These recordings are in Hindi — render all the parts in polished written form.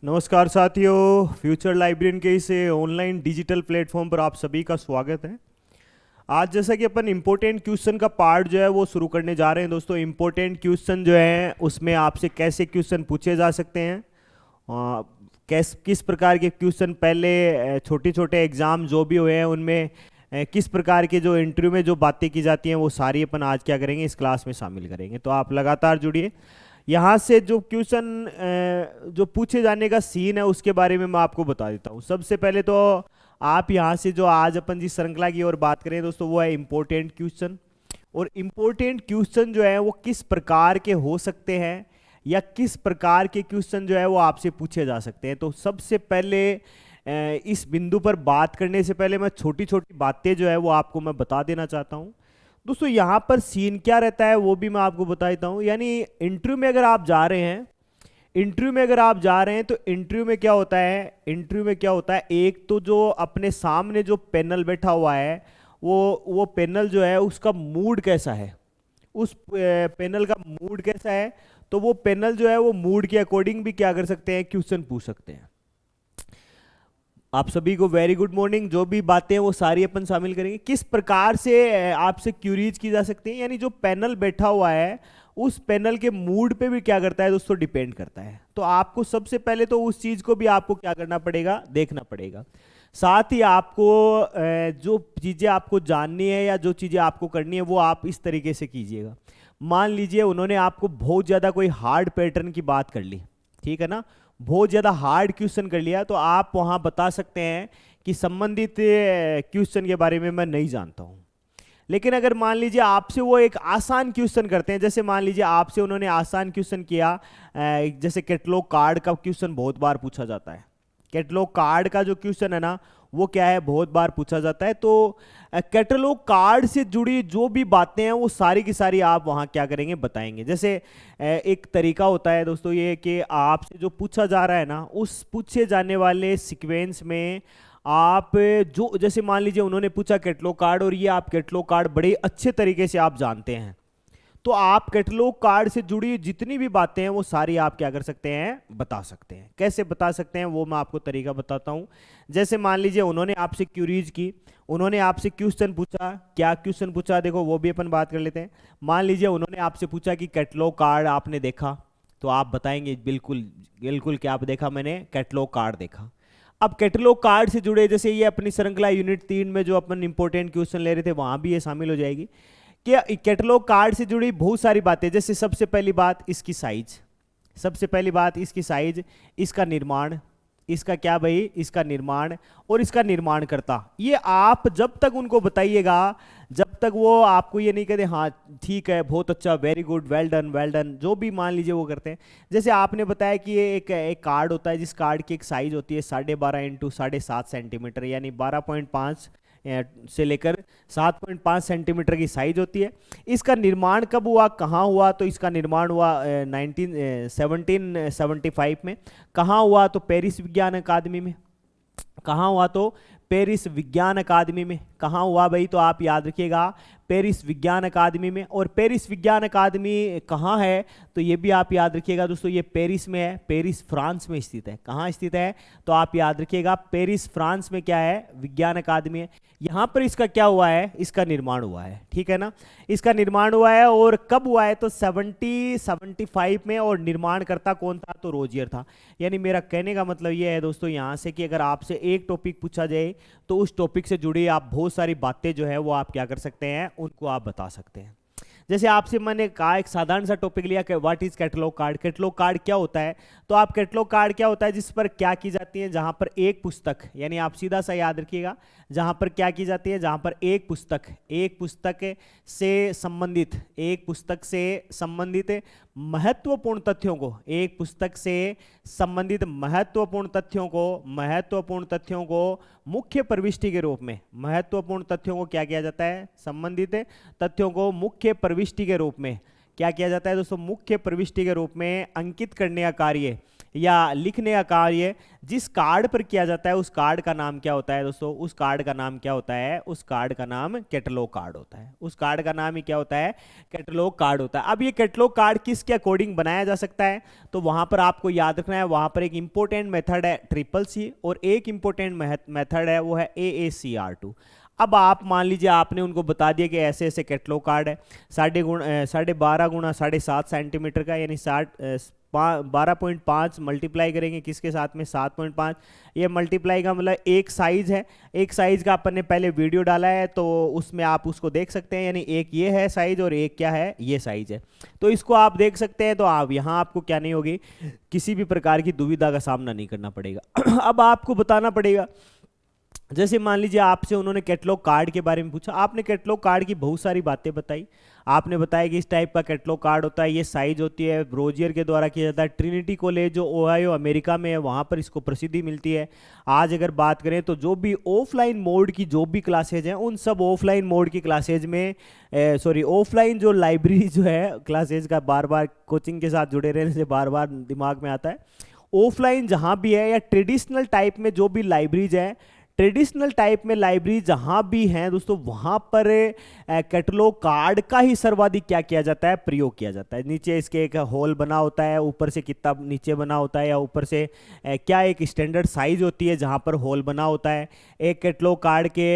नमस्कार साथियों, फ्यूचर लाइब्रेरियन के इस ऑनलाइन डिजिटल प्लेटफॉर्म पर आप सभी का स्वागत है। आज जैसा कि अपन इम्पोर्टेंट क्वेश्चन का पार्ट जो है वो शुरू करने जा रहे हैं। दोस्तों, इम्पोर्टेंट क्वेश्चन जो है उसमें आपसे कैसे क्वेश्चन पूछे जा सकते हैं, किस प्रकार के क्वेश्चन पहले छोटे छोटे एग्जाम जो भी हुए हैं उनमें किस प्रकार के जो इंटरव्यू में जो बातें की जाती हैं वो सारी अपन आज क्या करेंगे, इस क्लास में शामिल करेंगे। तो आप लगातार जुड़िए। यहाँ से जो क्वेश्चन जो पूछे जाने का सीन है उसके बारे में मैं आपको बता देता हूँ। सबसे पहले तो आप यहाँ से जो आज अपन जिस श्रृंखला की ओर बात करें दोस्तों, वो है इम्पोर्टेंट क्वेश्चन। और इम्पोर्टेंट क्वेश्चन जो है वो किस प्रकार के हो सकते हैं या किस प्रकार के क्वेश्चन जो है वो आपसे पूछे जा सकते हैं। तो सबसे पहले इस बिंदु पर बात करने से पहले मैं छोटी छोटी बातें जो है वो आपको मैं बता देना चाहता हूँ। दोस्तों, यहाँ पर सीन क्या रहता है वो भी मैं आपको बता देता हूँ। यानी इंटरव्यू में अगर आप जा रहे हैं, तो इंटरव्यू में क्या होता है, एक तो जो अपने सामने जो पैनल बैठा हुआ है वो पैनल जो है उसका मूड कैसा है, उस पैनल का मूड कैसा है, तो वो पैनल जो है वो मूड के अकॉर्डिंग भी क्या कर सकते हैं, क्वेश्चन पूछ सकते हैं। आप सभी को वेरी गुड मॉर्निंग। जो भी बातें हैं वो सारी अपन शामिल करेंगे। किस प्रकार से आपसे क्यूरीज की जा सकती है, यानी जो पैनल बैठा हुआ है उस पैनल के मूड पे भी क्या करता है दोस्तों, डिपेंड करता है। तो आपको सबसे पहले तो उस चीज को भी आपको क्या करना पड़ेगा, देखना पड़ेगा। साथ ही आपको जो चीजें आपको जाननी है या जो चीजें आपको करनी है वो आप इस तरीके से कीजिएगा। मान लीजिए उन्होंने आपको बहुत ज्यादा कोई हार्ड पैटर्न की बात कर ली, ठीक है ना, बहुत ज़्यादा हार्ड क्वेश्चन कर लिया, तो आप वहाँ बता सकते हैं कि संबंधित क्वेश्चन के बारे में मैं नहीं जानता हूँ। लेकिन अगर मान लीजिए आपसे वो एक आसान क्वेश्चन करते हैं, जैसे मान लीजिए आपसे उन्होंने आसान क्वेश्चन किया, जैसे कैटलॉग कार्ड का क्वेश्चन बहुत बार पूछा जाता है। कैटलॉग कार्ड का जो क्वेश्चन है ना वो क्या है, बहुत बार पूछा जाता है। तो कैटलॉग कार्ड से जुड़ी जो भी बातें हैं वो सारी की सारी आप वहाँ क्या करेंगे, बताएंगे। जैसे एक तरीका होता है दोस्तों ये कि आपसे जो पूछा जा रहा है ना, उस पूछे जाने वाले सीक्वेंस में आप जो, जैसे मान लीजिए उन्होंने पूछा कैटलॉग कार्ड और ये आप कैटलॉग कार्ड बड़े अच्छे तरीके से आप जानते हैं, तो आप कैटलॉग कार्ड से जुड़ी जितनी भी बातें हैं वो सारी आप क्या कर सकते हैं, बता सकते हैं। कैसे बता सकते हैं वो मैं आपको तरीका बताता हूं। जैसे मान लीजिए उन्होंने आपसे क्यूरीज की, उन्होंने आपसे क्वेश्चन पूछा, क्या क्वेश्चन पूछा देखो वो भी अपन बात कर लेते हैं। मान लीजिए उन्होंने आपसे पूछा कि कैटलॉग कार्ड आपने देखा, तो आप बताएंगे बिल्कुल बिल्कुल क्या आप देखा, मैंने कैटलॉग कार्ड देखा। अब कैटलॉग कार्ड से जुड़े, जैसे ये अपनी श्रृंखला यूनिट 3 में जो अपन इंपॉर्टेंट क्वेश्चन ले रहे थे वहां भी ये शामिल हो जाएगी कि कैटलॉग कार्ड से जुड़ी बहुत सारी बातें। जैसे सबसे पहली बात इसकी साइज, इसका निर्माण, इसका क्या भाई, इसका निर्माण और इसका निर्माणकर्ता। ये आप जब तक उनको बताइएगा, जब तक वो आपको ये नहीं कहते हाँ ठीक है बहुत अच्छा, वेरी गुड, वेल डन, जो भी मान लीजिए वो करते हैं। जैसे आपने बताया कि ये एक कार्ड होता है जिस कार्ड की एक साइज होती है 12.5 इंटू 7.5 सेंटीमीटर, यानी 12.5 से लेकर 7.5 सेंटीमीटर की साइज होती है। इसका निर्माण कब हुआ, कहाँ हुआ, तो इसका निर्माण हुआ 1775 में। कहाँ हुआ, तो पेरिस विज्ञान अकादमी में। कहाँ हुआ, तो पेरिस विज्ञान अकादमी में। कहाँ हुआ भाई, तो आप याद रखिएगा पेरिस विज्ञान अकादमी में। और पेरिस विज्ञान अकादमी कहाँ है, तो ये भी आप याद रखिएगा दोस्तों, ये पेरिस में है, पेरिस फ्रांस में स्थित है। कहाँ स्थित है, तो आप याद रखिएगा पेरिस फ्रांस में क्या है, विज्ञान अकादमी है। यहाँ पर इसका क्या हुआ है, इसका निर्माण हुआ है, ठीक है ना, इसका निर्माण हुआ है। और कब हुआ है, तो 75 में। और निर्माणकर्ता कौन था, तो रोजियर था। यानी मेरा कहने का मतलब ये है दोस्तों यहाँ से कि अगर आपसे एक टॉपिक पूछा जाए तो उस टॉपिक से जुड़ी आप बहुत सारी बातें जो है वो आप क्या कर सकते हैं, उनको आप बता सकते हैं। जैसे आपसे मैंने कहा एक साधारण सा टॉपिक लिया कि what is catalogue card. Catalogue card क्या होता है, तो आप कैटलॉग कार्ड क्या होता है, जिस पर क्या की जाती है, जहां पर एक पुस्तक, यानी आप सीधा सा याद रखिएगा, जहां पर क्या की जाती है, जहां पर एक पुस्तक से संबंधित महत्वपूर्ण तथ्यों को, एक पुस्तक से संबंधित महत्वपूर्ण तथ्यों को मुख्य प्रविष्टि के रूप में, महत्वपूर्ण तथ्यों को क्या किया जाता है, संबंधित तथ्यों को मुख्य प्रविष्टि के रूप में क्या किया जाता है दोस्तों, मुख्य प्रविष्टि के रूप में अंकित करने का कार्य या लिखने का कार्य जिस कार्ड पर किया जाता है उस कार्ड का नाम क्या होता है दोस्तों? उस कार्ड का नाम क्या होता है? उस कार्ड का नाम कैटलॉग कार्ड होता है। उस कार्ड का नाम ही क्या होता है? कैटलॉग कार्ड होता है। अब ये कैटलॉग कार्ड किसके अकॉर्डिंग बनाया जा सकता है? तो वहां पर आपको याद रखना है, वहां पर एक इंपॉर्टेंट मेथड है ट्रिपल-सी और एक इंपॉर्टेंट मेथड है वो है AACR2। अब आप मान लीजिए आपने उनको बता दिया कि ऐसे ऐसे कैटलॉग कार्ड है 12.5 गुणा 7.5 सेंटीमीटर का, यानी 12.5 मल्टीप्लाई करेंगे किसके साथ में? 7.5। ये मल्टीप्लाई का मतलब एक साइज है, एक साइज का अपन ने पहले वीडियो डाला है तो उसमें आप उसको देख सकते हैं, यानी एक ये है साइज और एक क्या है? ये साइज है। तो इसको आप देख सकते हैं। तो आप यहाँ आपको क्या नहीं होगी, किसी भी प्रकार की दुविधा का सामना नहीं करना पड़ेगा। अब आपको बताना पड़ेगा, जैसे मान लीजिए आपसे उन्होंने कैटलॉग कार्ड के बारे में पूछा, आपने कैटलॉग कार्ड की बहुत सारी बातें बताई। आपने बताया कि इस टाइप का कैटलॉग कार्ड होता है, ये साइज होती है, ब्रोजियर के द्वारा किया जाता है, ट्रिनिटी कॉलेज जो ओहायो अमेरिका में है वहाँ पर इसको प्रसिद्धि मिलती है। आज अगर बात करें तो जो भी ऑफलाइन मोड की जो भी क्लासेज हैं उन सब ऑफलाइन मोड की क्लासेज में ऑफलाइन जो लाइब्रेरी जो है क्लासेज का, बार बार कोचिंग के साथ जुड़े रहने से बार बार दिमाग में आता है, ऑफलाइन जहाँ भी है या ट्रेडिशनल टाइप में जो भी लाइब्रेरीज है, ट्रेडिशनल टाइप में लाइब्रेरी जहां भी हैं दोस्तों वहां पर कैटलॉग कार्ड का ही सर्वाधिक क्या किया जाता है? प्रयोग किया जाता है। नीचे इसके एक होल बना होता है, ऊपर से कितना नीचे बना होता है, या ऊपर से क्या एक स्टैंडर्ड साइज होती है जहां पर होल बना होता है, एक कैटलॉग कार्ड के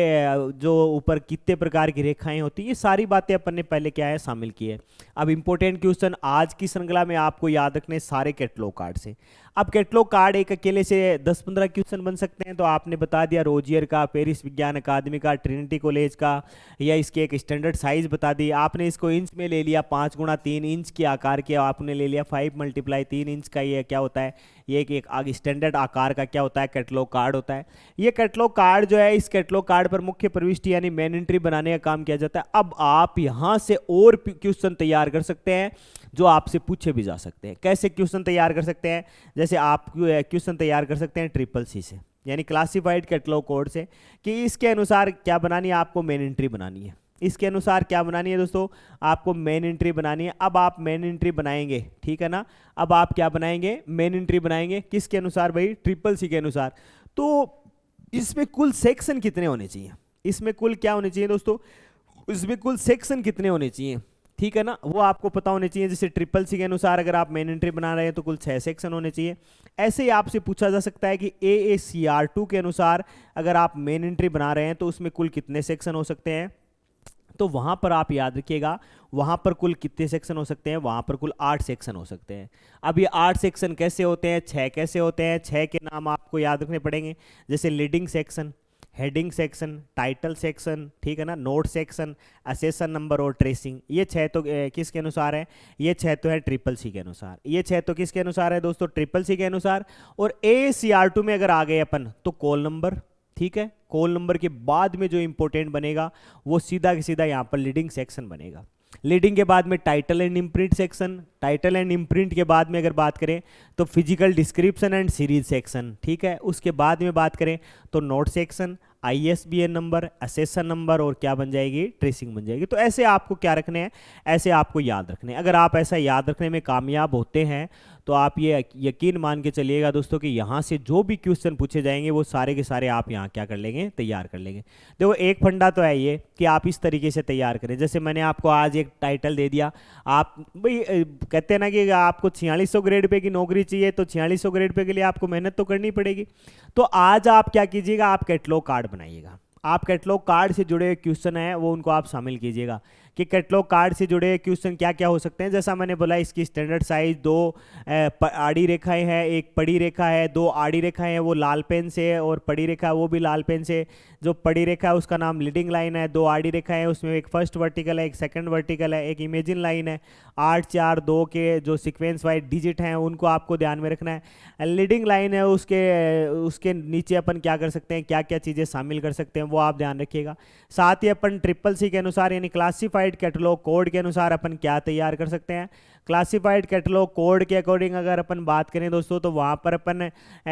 जो ऊपर कितने प्रकार की रेखाएं होती है, ये सारी बातें अपन ने पहले क्या है? शामिल की है। अब इंपॉर्टेंट क्वेश्चन आज की श्रृंखला में आपको याद रखने सारे कैटलॉग कार्ड से। अब कैटलॉग कार्ड एक अकेले से 10-15 क्वेश्चन बन सकते हैं, तो आपने बता दिया रोजियर का, पेरिस विज्ञान अकादमी का, ट्रिनिटी कॉलेज का, या इसके एक स्टैंडर्ड साइज बता दी। आपने इसको इंच में ले लिया, 5 गुणा 3 इंच के आकार के आपने ले लिया, 5 मल्टीप्लाई 3 इंच का ये क्या होता है? ये एक आगे स्टैंडर्ड आकार का क्या होता है? कैटलॉग कार्ड होता है। ये कैटलॉग कार्ड जो है, इस कैटलॉग कार्ड पर मुख्य प्रविष्टि यानी मेन एंट्री बनाने का काम किया जाता है। अब आप यहां से और क्वेश्चन तैयार कर सकते हैं जो आपसे पूछे भी जा सकते हैं। कैसे क्वेश्चन तैयार कर सकते हैं? जैसे आप क्वेश्चन तैयार कर सकते हैं ट्रिपल-सी से, यानी क्लासिफाइड कैटलॉग कोड से, कि इसके अनुसार क्या बनानी है? आपको मेन एंट्री बनानी है। इसके अनुसार क्या बनानी है दोस्तों? आपको मेन एंट्री बनानी है। अब आप मेन एंट्री बनाएंगे, ठीक है ना? अब आप क्या बनाएंगे? मेन एंट्री बनाएंगे। किसके अनुसार भाई? ट्रिपल-सी के अनुसार। तो इसमें कुल सेक्शन कितने होने चाहिए? इसमें कुल क्या होने चाहिए दोस्तों? इसमें कुल सेक्शन कितने होने चाहिए? ठीक है ना, वो आपको पता होने चाहिए। जैसे ट्रिपल-सी के अनुसार अगर आप मेन एंट्री बना रहे हैं तो कुल 6 सेक्शन होने चाहिए। ऐसे ही आपसे पूछा जा सकता है कि AACR2 के अनुसार अगर आप मेन एंट्री बना रहे हैं तो उसमें कुल कितने सेक्शन हो सकते हैं? तो वहां पर आप याद रखिएगा, वहां पर कुल कितने सेक्शन हो सकते हैं? वहां पर कुल 8 सेक्शन हो सकते हैं। अब ये 8 सेक्शन कैसे होते हैं? 6 कैसे होते हैं? 6 के नाम आपको याद रखने पड़ेंगे, जैसे leading section, heading section, title section, ठीक है ना, नोट सेक्शन, असेसन नंबर और ट्रेसिंग। ये 6 तो किसके अनुसार है? ये 6 तो है ट्रिपल-सी के अनुसार। ये 6 तो किसके अनुसार है दोस्तों? ट्रिपल-सी के अनुसार। और AACR2 में अगर आ गए अपन तो कॉल नंबर, ठीक है, कॉल नंबर के बाद में जो इंपॉर्टेंट बनेगा वो सीधा के सीधा यहाँ पर लीडिंग सेक्शन बनेगा। लीडिंग के बाद में title and imprint section, title and imprint के बाद में अगर बात करें तो physical description and series section, ठीक है। उसके बाद में बात करें तो note section, ISBN number, assassin number और क्या बन जाएगी? ट्रेसिंग बन जाएगी। तो ऐसे आपको क्या रखने हैं? ऐसे आपको याद रखने हैं। अगर आप ऐसा याद रखने में कामयाब होते हैं तो आप ये यकीन मान के चलिएगा दोस्तों कि यहाँ से जो भी क्वेश्चन पूछे जाएंगे वो सारे के सारे आप यहाँ क्या कर लेंगे? तैयार कर लेंगे। देखो एक फंडा तो है ये कि आप इस तरीके से तैयार करें। जैसे मैंने आपको आज एक टाइटल दे दिया, आप भाई कहते हैं ना कि आपको 4600 ग्रेड पे की नौकरी चाहिए तो 4600 ग्रेड पे के लिए आपको मेहनत तो करनी पड़ेगी। तो आज आप क्या कीजिएगा? आप कैटलॉग कार्ड बनाइएगा। आप कैटलॉग कार्ड से जुड़े क्वेश्चन हैं वो उनको आप शामिल कीजिएगा कि कैटलॉग कार्ड से जुड़े क्वेश्चन क्या क्या हो सकते हैं। जैसा मैंने बोला इसकी स्टैंडर्ड साइज 2 आड़ी रेखाएं हैं, एक पड़ी रेखा है, 2 आड़ी रेखाएं हैं वो लाल पेन से, और पड़ी रेखा वो भी लाल पेन से। जो पड़ी रेखा है उसका नाम लीडिंग लाइन है, 2 आड़ी रेखा है उसमें एक फर्स्ट वर्टिकल है, एक सेकंड वर्टिकल है, एक इमेजिन लाइन है। 8 4 2 के जो सीक्वेंस वाइज डिजिट हैं उनको आपको ध्यान में रखना है। लीडिंग लाइन है उसके नीचे अपन क्या कर सकते हैं, क्या क्या चीज़ें शामिल कर सकते हैं वो आप ध्यान रखिएगा। साथ ही अपन ट्रिपल-सी के अनुसार यानी क्लासिफाइड क्लासिफाइड कैटलॉग कोड के अनुसार अपन क्या तैयार कर सकते हैं। क्लासिफाइड कैटलॉग कोड के अकॉर्डिंग अगर अपन बात करें दोस्तों, तो वहाँ पर अपन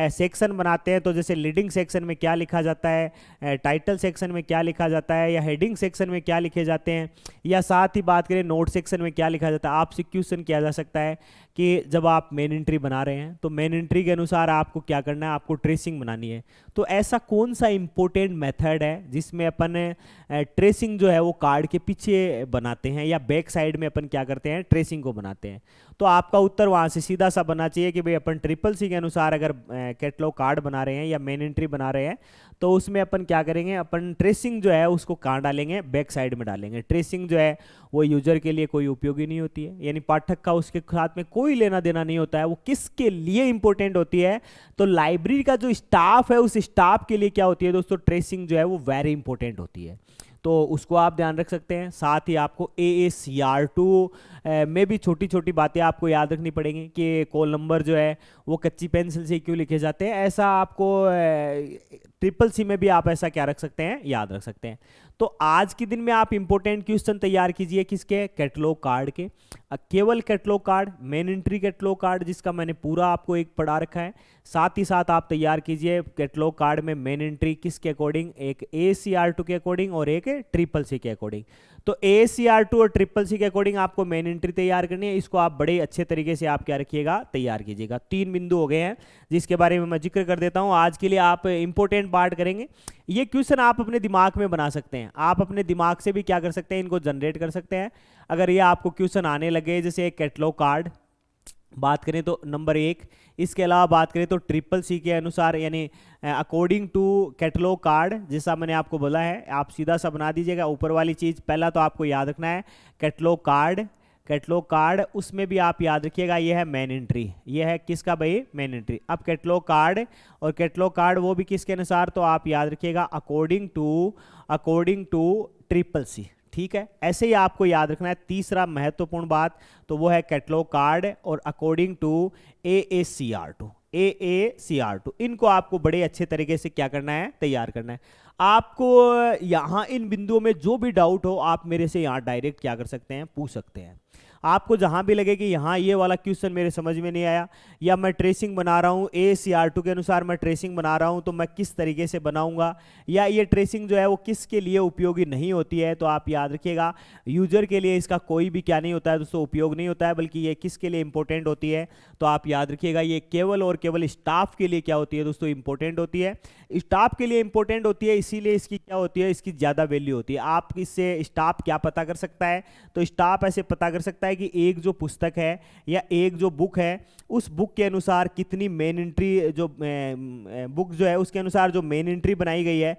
सेक्शन बनाते हैं। तो जैसे लीडिंग सेक्शन में क्या लिखा जाता है, टाइटल सेक्शन में क्या लिखा जाता है, या हेडिंग सेक्शन में क्या लिखे जाते हैं, या साथ ही बात करें नोट सेक्शन में क्या लिखा जाता है। आपसे क्वेश्चन किया जा सकता है कि जब आप मेन एंट्री बना रहे हैं तो मेन एंट्री के अनुसार आपको क्या करना है, आपको ट्रेसिंग बनानी है। तो ऐसा कौन सा इंपॉर्टेंट मेथड है जिसमें अपन ट्रेसिंग जो है वो कार्ड के पीछे बनाते हैं, या बैक साइड में अपन क्या करते हैं, ट्रेसिंग को बनाते हैं। तो आपका उत्तर वहाँ से सीधा सा बनना चाहिए कि भाई अपन ट्रिपल सी के अनुसार अगर कैटलॉग कार्ड बना रहे हैं या मेन एंट्री बना रहे हैं, तो उसमें अपन क्या करेंगे, अपन ट्रेसिंग जो है उसको कहाँ डालेंगे, बैक साइड में डालेंगे। ट्रेसिंग जो है वो यूजर के लिए कोई उपयोगी नहीं होती है, यानी पाठक का उसके साथ में कोई लेना देना नहीं होता है। वो किसके लिए इंपॉर्टेंट होती है, तो लाइब्रेरी का जो स्टाफ है उस स्टाफ के लिए क्या होती है दोस्तों, ट्रेसिंग जो है वो वेरी इंपॉर्टेंट होती है। तो उसको आप ध्यान रख सकते हैं। साथ ही आपको AACR2 में भी छोटी छोटी बातें आपको याद रखनी पड़ेंगी कि कॉल नंबर जो है वो कच्ची पेंसिल से क्यों लिखे जाते हैं। ऐसा आपको ट्रिपल सी में भी आप ऐसा क्या रख सकते हैं, याद रख सकते हैं। तो आज के दिन में आप इंपॉर्टेंट क्वेश्चन तैयार कीजिए किसके, कैटलॉग कार्ड के। केवल catalogue card, main entry catalogue card जिसका मैंने पूरा आपको एक पढ़ा रखा है, साथ ही साथ आप तैयार कीजिए कैटलॉग कार्ड में मेन एंट्री किसके अकॉर्डिंग, एक AACR2 के अकॉर्डिंग और एक ट्रिपल सी के अकॉर्डिंग। तो AACR2 और ट्रिपल सी के अकॉर्डिंग आपको मेन एंट्री तैयार करनी है। इसको आप बड़े अच्छे तरीके से आप क्या रखिएगा, तैयार कीजिएगा। 3 बिंदु हो गए हैं जिसके बारे में मैं जिक्र कर देता हूं। आज के लिए आप इंपॉर्टेंट पार्ट करेंगे। ये क्वेश्चन आप अपने दिमाग में बना सकते हैं, आप अपने दिमाग से भी क्या कर सकते हैं, इनको जनरेट कर सकते हैं। अगर ये आपको क्वेश्चन आने लगे, जैसे कैटलॉग कार्ड बात करें तो नंबर 1, इसके अलावा बात करें तो ट्रिपल सी के अनुसार, यानी अकॉर्डिंग टू कैटलॉग कार्ड, जैसा मैंने आपको बोला है आप सीधा सा बना दीजिएगा। ऊपर वाली चीज़ पहला तो आपको याद रखना है कैटलॉग कार्ड, कैटलॉग कार्ड उसमें भी आप याद रखिएगा ये है मेन एंट्री, ये है किसका भाई, मेन एंट्री। अब कैटलॉग कार्ड और कैटलॉग कार्ड वो भी किसके अनुसार, तो आप याद रखिएगा अकॉर्डिंग टू ट्रिपल सी। ठीक है, ऐसे ही आपको याद रखना है। तीसरा महत्वपूर्ण बात तो वो है कैटलॉग कार्ड और अकॉर्डिंग टू AACR2। इनको आपको बड़े अच्छे तरीके से क्या करना है, तैयार करना है। आपको यहाँ इन बिंदुओं में जो भी डाउट हो आप मेरे से यहाँ डायरेक्ट क्या कर सकते हैं, पूछ सकते हैं। आपको जहां भी लगे कि यहाँ ये वाला क्वेश्चन मेरे समझ में नहीं आया, या मैं ट्रेसिंग बना रहा हूँ AACR2 के अनुसार मैं ट्रेसिंग बना रहा हूँ, तो मैं किस तरीके से बनाऊंगा, या ये ट्रेसिंग जो है वो किसके लिए उपयोगी नहीं होती है, तो आप याद रखिएगा यूजर के लिए इसका कोई भी क्या नहीं होता है दोस्तों, उपयोग नहीं होता है, बल्कि ये किसके लिए इंपॉर्टेंट होती है, तो आप याद रखिएगा ये केवल और केवल स्टाफ के लिए क्या होती है दोस्तों, इंपॉर्टेंट होती है। स्टाफ के लिए इंपॉर्टेंट होती है, इसीलिए इसकी क्या होती है, इसकी ज़्यादा वैल्यू होती है। आप इससे स्टाफ क्या पता कर सकता है, तो स्टाफ ऐसे पता कर सकता है कि एक जो पुस्तक है या एक जो बुक है, उस बुक के अनुसार कितनी मेन एंट्री, जो बुक जो है उसके अनुसार जो मेन एंट्री बनाई गई है,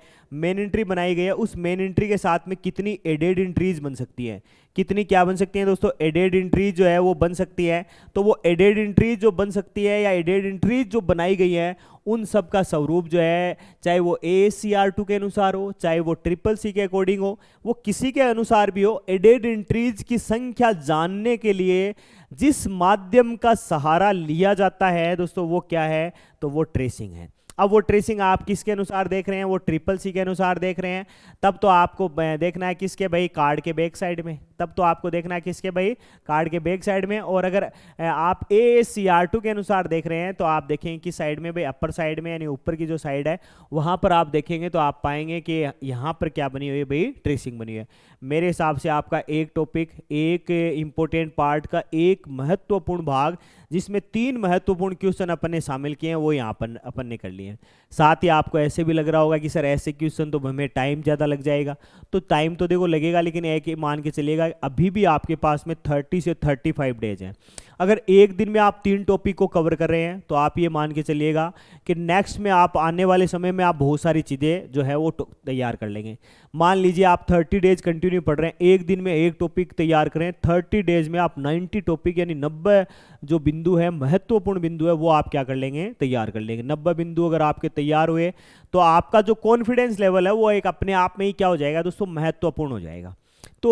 उस मेन एंट्री के साथ में कितनी एडेड एंट्रीज बन सकती है, कितनी क्या बन सकती है दोस्तों, एडेड एंट्रीज जो है वो बन सकती है। तो वो एडेड एंट्रीज जो बन सकती है या एडेड एंट्रीज जो बनाई गई है, उन सब का स्वरूप जो है, चाहे वो AACR2 के अनुसार हो, चाहे वो ट्रिपल सी के अकॉर्डिंग हो, वो किसी के अनुसार भी हो, एडेड एंट्रीज की संख्या जानने के लिए जिस माध्यम का सहारा लिया जाता है दोस्तों, वो क्या है, तो वो ट्रेसिंग है। अब वो ट्रेसिंग आप किसके अनुसार देख रहे हैं, वो ट्रिपल सी के अनुसार देख रहे हैं, तब तो आपको देखना है किसके भाई, कार्ड के बैक साइड में, तब तो आपको देखना है किसके भाई, कार्ड के बैक साइड में। और अगर आप AACR2 के अनुसार देख रहे हैं तो आप देखेंगे कि साइड में भाई, अपर साइड में, यानी ऊपर की जो साइड है वहां पर आप देखेंगे तो आप पाएंगे कि यहाँ पर क्या बनी हुई है भाई, ट्रेसिंग बनी हुई है। मेरे हिसाब से आपका एक टॉपिक, एक इंपॉर्टेंट पार्ट का एक महत्वपूर्ण भाग, जिसमें 3 महत्वपूर्ण क्वेश्चन अपन ने शामिल किए हैं, वो यहाँ पर अपन ने कर लिए हैं। साथ ही आपको ऐसे भी लग रहा होगा कि सर ऐसे क्वेश्चन तो हमें टाइम ज़्यादा लग जाएगा, तो टाइम तो देखो लगेगा, लेकिन एक मान के चलिएगा अभी भी आपके पास में 30 से 35 डेज हैं। अगर एक दिन में आप 3 टॉपिक को कवर कर रहे हैं तो आप ये मान के चलिएगा कि नेक्स्ट में आप आने वाले समय में आप बहुत सारी चीज़ें जो है वो तैयार कर लेंगे। मान लीजिए आप 30 डेज कंटिन्यू पढ़ रहे हैं, एक दिन में एक टॉपिक तैयार करें, 30 डेज में आप 90 टॉपिक यानी 90 जो बिंदु है, महत्वपूर्ण बिंदु है, वो आप क्या कर लेंगे, तैयार कर लेंगे। 90 बिंदु अगर आपके तैयार हुए तो आपका जो कॉन्फिडेंस लेवल है वो एक अपने आप में ही क्या हो जाएगा दोस्तों, महत्वपूर्ण हो जाएगा। तो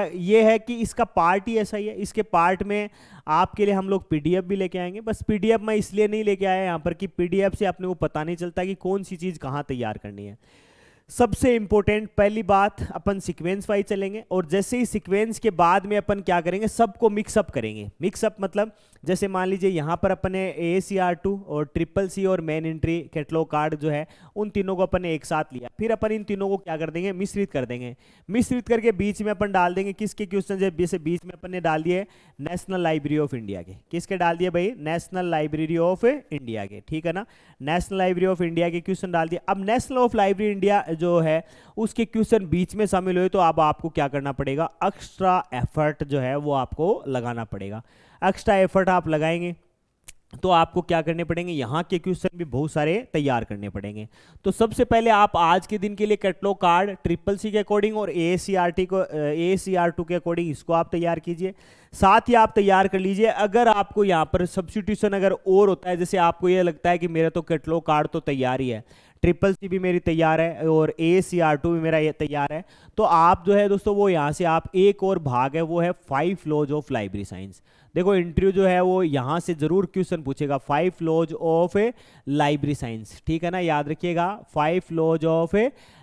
ये है कि इसका पार्ट ही ऐसा ही है। इसके पार्ट में आपके लिए हम लोग PDF भी लेके आएंगे। बस PDF मैं इसलिए नहीं लेके आया यहाँ पर कि PDF से अपने को पता नहीं चलता कि कौन सी चीज़ कहाँ तैयार करनी है। सबसे इंपॉर्टेंट पहली बात, अपन सीक्वेंस वाइज चलेंगे और जैसे ही सीक्वेंस के बाद में अपन क्या करेंगे, सबको मिक्सअप करेंगे। मिक्सअप मतलब जैसे मान लीजिए यहाँ पर अपन ने AACR2 और CCC और मेन एंट्री कैटलॉग कार्ड जो है उन तीनों को अपन ने एक साथ लिया, फिर अपन इन तीनों को क्या कर देंगे, मिश्रित कर देंगे। मिश्रित करके बीच में अपन डाल देंगे किसके क्वेश्चन, जैसे बीच में अपन ने डाल दिए नेशनल लाइब्रेरी ऑफ इंडिया के। किसके डाल दिए भाई, नेशनल लाइब्रेरी ऑफ इंडिया के, ठीक है ना, नेशनल लाइब्रेरी ऑफ इंडिया के क्वेश्चन डाल दिए। अब नेशनल ऑफ लाइब्रेरी इंडिया जो है उसके क्वेश्चन बीच में शामिल हुए तो अब आपको क्या करना पड़ेगा, एक्स्ट्रा एफर्ट जो है वो आपको लगाना पड़ेगा। एक्स्ट्रा एफर्ट आप लगाएंगे तो आपको क्या करने पड़ेंगे, यहाँ के क्वेश्चन भी बहुत सारे तैयार करने पड़ेंगे। तो सबसे पहले आप आज के दिन के लिए कैटलॉग कार्ड CCC के अकॉर्डिंग और AACR2 के अकॉर्डिंग इसको आप तैयार कीजिए। साथ ही आप तैयार कर लीजिए, अगर आपको यहाँ पर सब्स्टिट्यूशन अगर और होता है, जैसे आपको ये लगता है कि मेरा तो कैटलॉग कार्ड तो तैयार ही है, CCC भी मेरी तैयार है और AACR2 भी मेरा ये तैयार है, तो आप जो है दोस्तों वो यहाँ से आप एक और भाग है वो है 5 लॉज ऑफ लाइब्रेरी साइंस। देखो इंटरव्यू जो है वो यहाँ से जरूर क्वेश्चन पूछेगा 5 लॉज ऑफ लाइब्रेरी साइंस, ठीक है ना, याद रखिएगा 5 लॉज ऑफ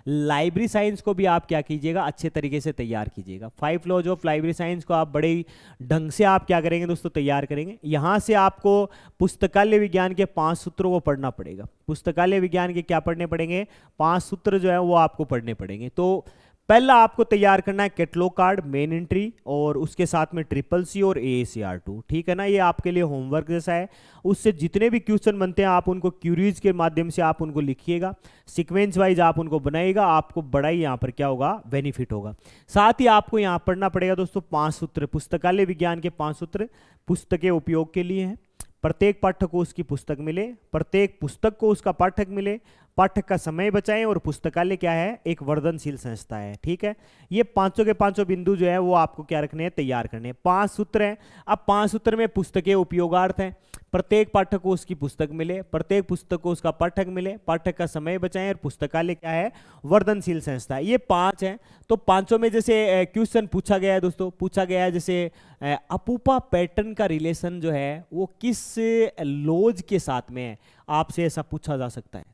लाइब्रेरी साइंस को भी आप क्या कीजिएगा, अच्छे तरीके से तैयार कीजिएगा। 5 लॉज ऑफ लाइब्रेरी साइंस को आप बड़े ढंग से आप क्या करेंगे दोस्तों, तैयार करेंगे। यहाँ से आपको पुस्तकालय विज्ञान के 5 सूत्रों को पढ़ना पड़ेगा। पुस्तकालय विज्ञान के क्या पढ़ने पड़ेंगे, 5 सूत्र जो है वो आपको पढ़ने पड़ेंगे। तो पहला आपको तैयार करना है कैटलॉग कार्ड, मेन एंट्री और उसके साथ में CCC और AACR2, ठीक है ना, ये आपके लिए होमवर्क जैसा है। उससे जितने भी क्वेश्चन बनते हैं आप उनको क्यूरीज के माध्यम से आप उनको लिखिएगा, सीक्वेंस वाइज आप उनको बनाइएगा, आपको बड़ा ही यहाँ पर क्या होगा, बेनिफिट होगा। साथ ही आपको यहाँ पढ़ना पड़ेगा दोस्तों 5 सूत्र, पुस्तकालय विज्ञान के 5 सूत्र पुस्तक के उपयोग के लिए हैं। प्रत्येक पाठक को उसकी पुस्तक मिले, प्रत्येक पुस्तक को उसका पाठक मिले, पाठक का समय बचाएं और पुस्तकालय क्या है, एक वर्धनशील संस्था है, ठीक है। ये पांचों के पांचों बिंदु जो है वो आपको क्या रखने हैं, तैयार करने हैं। 5 सूत्र हैं। अब 5 सूत्र में पुस्तकें उपयोगार्थ हैं, प्रत्येक पाठक को उसकी पुस्तक मिले, प्रत्येक पुस्तक को उसका पाठक मिले, पाठक का समय बचाएं और पुस्तकालय क्या है, वर्धनशील संस्था। ये 5 हैं। तो पांचों में जैसे क्वेश्चन पूछा गया है दोस्तों, पूछा गया है जैसे अपूपा पैटर्न का रिलेशन जो है वो किस लॉज के साथ में है, आपसे ऐसा पूछा जा सकता है।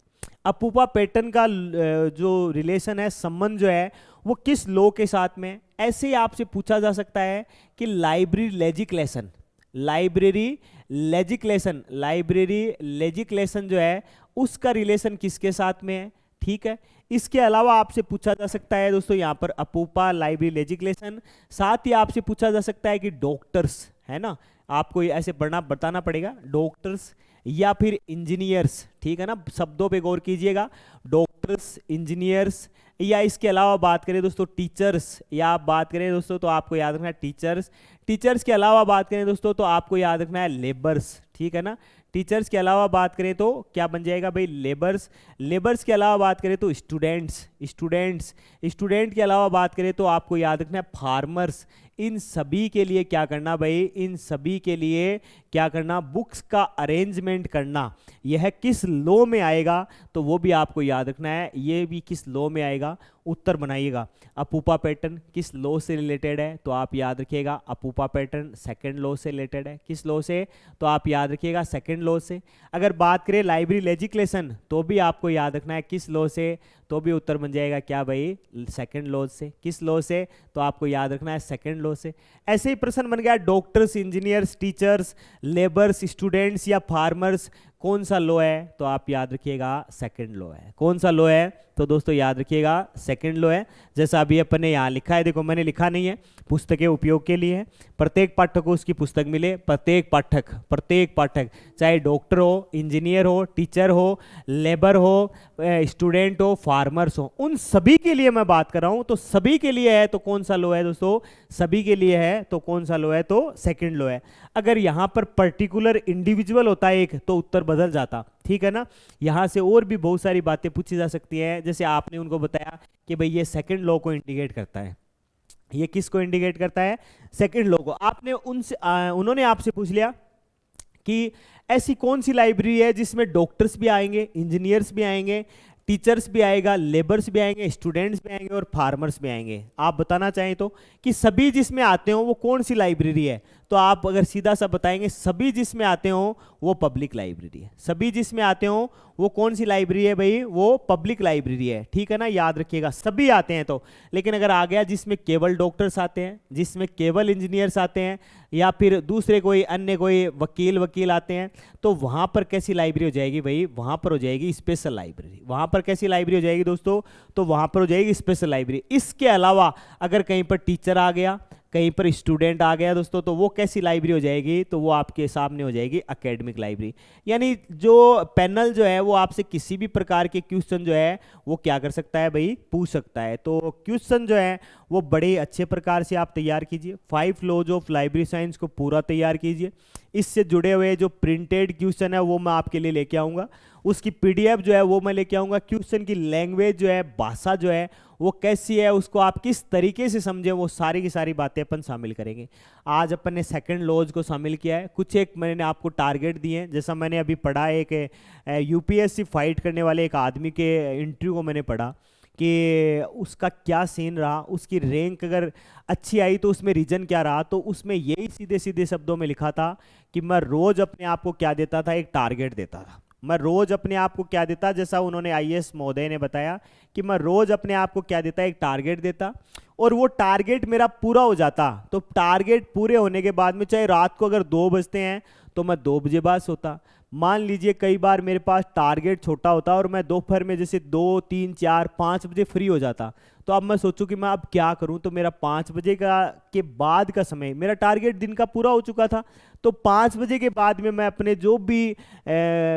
अपूपा पैटर्न का जो रिलेशन है, संबंध जो है वो किस लॉ के साथ में, ऐसे ही आपसे पूछा जा सकता है कि लाइब्रेरी लेजिस्लेशन जो है उसका रिलेशन किसके साथ में है, ठीक है। इसके अलावा आपसे पूछा जा सकता है दोस्तों यहाँ पर अपूपा लाइब्रेरी लेजिस्लेशन। साथ ही आपसे पूछा जा सकता है कि डॉक्टर्स है ना, आपको ऐसे बताना पड़ेगा, डॉक्टर्स या फिर इंजीनियर्स, ठीक है ना, शब्दों पे गौर कीजिएगा, डॉक्टर्स, इंजीनियर्स, या इसके अलावा बात करें दोस्तों टीचर्स, या आप बात करें दोस्तों तो आपको याद रखना है टीचर्स के अलावा बात करें दोस्तों तो आपको याद रखना है लेबर्स, ठीक है ना। टीचर्स के अलावा बात करें तो क्या बन जाएगा भाई, लेबर्स के अलावा बात करें तो स्टूडेंट के अलावा बात करें तो आपको याद रखना है फार्मर्स। इन सभी के लिए क्या करना भाई, इन सभी के लिए क्या करना, बुक्स का अरेंजमेंट करना। यह किस लॉ में आएगा तो वो भी आपको याद रखना है, ये भी किस लॉ में आएगा, उत्तर बनाइएगा। अपूपा पैटर्न किस लॉ से रिलेटेड है तो आप याद रखिएगा अपूपा पैटर्न सेकंड लॉ से रिलेटेड है। किस लॉ से तो आप याद रखिएगा सेकंड लॉ से। अगर बात करें लाइब्रेरी लेजिस्लेशन तो भी आपको याद रखना है किस लॉ से, तो भी उत्तर बन जाएगा क्या भाई, सेकंड लॉ से। किस लॉ से तो आपको याद रखना है सेकंड लॉ से। ऐसे ही प्रश्न बन गया doctors, engineers, teachers, labours, students या फार्मर्स, कौन सा लॉ है तो आप याद रखिएगा सेकंड लॉ है। कौन सा लॉ है तो दोस्तों याद रखिएगा सेकंड लॉ है। जैसा अभी अपन ने यहाँ लिखा है, देखो मैंने लिखा नहीं है, पुस्तकें उपयोग के लिए है, प्रत्येक पाठक को उसकी पुस्तक मिले, प्रत्येक पाठक चाहे डॉक्टर हो, इंजीनियर हो, टीचर हो, लेबर हो, स्टूडेंट हो, फार्मर्स हो, उन सभी के लिए मैं बात कर रहा हूं। तो सभी के लिए है तो कौन सा लॉ है दोस्तों, सभी के लिए है तो कौन सा लॉ है तो सेकंड लॉ है। अगर यहां पर पर्टिकुलर इंडिविजुअल होता एक तो उत्तर बदल जाता, ठीक है ना। यहां से और भी बहुत सारी बातें पूछी जा सकती हैं, जैसे आपने उनको बताया कि भाई ये सेकंड लॉ को इंडिकेट करता है, ये किसको इंडिकेट करता है, सेकंड लॉ को। आपने उनसे उन्होंने आपसे पूछ लिया कि ऐसी कौन सी लाइब्रेरी है जिसमें डॉक्टर्स भी आएंगे, इंजीनियर्स भी आएंगे, टीचर्स भी आएगा, लेबर्स भी आएंगे, स्टूडेंट्स भी आएंगे और फार्मर्स भी आएंगे। आप बताना चाहें तो कि सभी जिसमें आते हो वो कौन सी लाइब्रेरी है, तो आप अगर सीधा सा बताएंगे सभी जिसमें आते हो वो पब्लिक लाइब्रेरी है, सभी जिसमें आते हो वो कौन सी लाइब्रेरी है भाई, वो पब्लिक लाइब्रेरी है, ठीक है ना, याद रखिएगा। सभी आते हैं तो, लेकिन अगर आ गया जिसमें केवल डॉक्टर्स आते हैं, जिसमें केवल इंजीनियर्स आते हैं, या फिर दूसरे कोई अन्य कोई वकील आते हैं, तो वहां पर कैसी लाइब्रेरी हो जाएगी भाई, वहां पर हो जाएगी स्पेशल लाइब्रेरी। वहां पर कैसी लाइब्रेरी हो जाएगी दोस्तों, तो वहां पर हो जाएगी स्पेशल लाइब्रेरी। इसके अलावा अगर कहीं पर टीचर आ गया, कहीं पर स्टूडेंट आ गया दोस्तों, तो वो कैसी लाइब्रेरी हो जाएगी, तो वो आपके सामने हो जाएगी एकेडमिक लाइब्रेरी। यानी जो पैनल जो है वो आपसे किसी भी प्रकार के क्वेश्चन जो है वो क्या कर सकता है भाई, पूछ सकता है। तो क्वेश्चन जो है वो बड़े अच्छे प्रकार से आप तैयार कीजिए। 5 लॉज ऑफ लाइब्रेरी साइंस को पूरा तैयार कीजिए। इससे जुड़े हुए जो प्रिंटेड क्वेश्चन है वो मैं आपके लिए लेके आऊँगा, उसकी PDF जो है वो मैं लेके आऊँगा। क्वेश्चन की लैंग्वेज जो है, भाषा जो है वो कैसी है, उसको आप किस तरीके से समझें, वो सारी की सारी बातें अपन शामिल करेंगे। आज अपन ने सेकंड लॉज को शामिल किया है। कुछ एक मैंने आपको टारगेट दिए हैं, जैसा मैंने अभी पढ़ा, एक UPSC फाइट करने वाले एक आदमी के इंटरव्यू को मैंने पढ़ा कि उसका क्या सीन रहा, उसकी रैंक अगर अच्छी आई तो उसमें रीजन क्या रहा। तो उसमें यही सीधे सीधे शब्दों में लिखा था कि मैं रोज अपने आप को क्या देता था, एक टारगेट देता था। मैं रोज अपने आप को क्या देता, जैसा उन्होंने IAS महोदय ने बताया कि मैं रोज अपने आप को क्या देता, एक टारगेट देता, और वो टारगेट मेरा पूरा हो जाता। तो टारगेट पूरे होने के बाद में, चाहे रात को अगर 2 बजते हैं तो मैं 2 बजे बाद सोता। मान लीजिए कई बार मेरे पास टारगेट छोटा होता और मैं दोपहर में जैसे 2, 3, 4, 5 बजे फ्री हो जाता, तो अब मैं सोचूं कि मैं अब क्या करूं, तो मेरा 5 बजे का के बाद का समय, मेरा टारगेट दिन का पूरा हो चुका था। तो 5 बजे के बाद में मैं अपने जो भी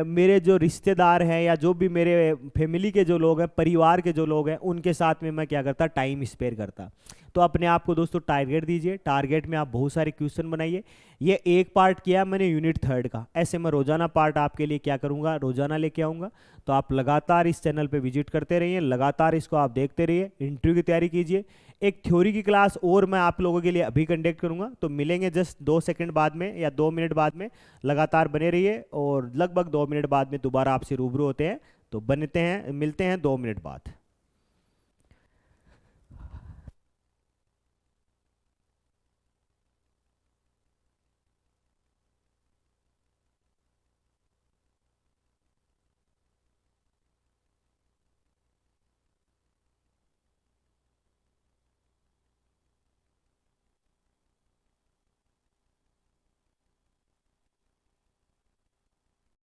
मेरे जो रिश्तेदार हैं या जो भी मेरे फैमिली के जो लोग हैं, परिवार के जो लोग हैं, उनके साथ में मैं क्या करता, टाइम स्पेयर करता। तो अपने आप को दोस्तों टारगेट दीजिए। टारगेट में आप बहुत सारे क्वेश्चन बनाइए। ये एक पार्ट किया मैंने यूनिट 3 का, ऐसे मैं रोजाना पार्ट आपके लिए क्या करूँगा, रोजाना लेके आऊँगा। तो आप लगातार इस चैनल पे विजिट करते रहिए, लगातार इसको आप देखते रहिए, इंटरव्यू की तैयारी कीजिए। एक थ्योरी की क्लास और मैं आप लोगों के लिए अभी कंडक्ट करूंगा, तो मिलेंगे जस्ट 2 सेकंड बाद में या 2 मिनट बाद में। लगातार बने रहिए और लगभग 2 मिनट बाद में दोबारा आपसे रूबरू होते हैं। तो बनते हैं, मिलते हैं 2 मिनट बाद।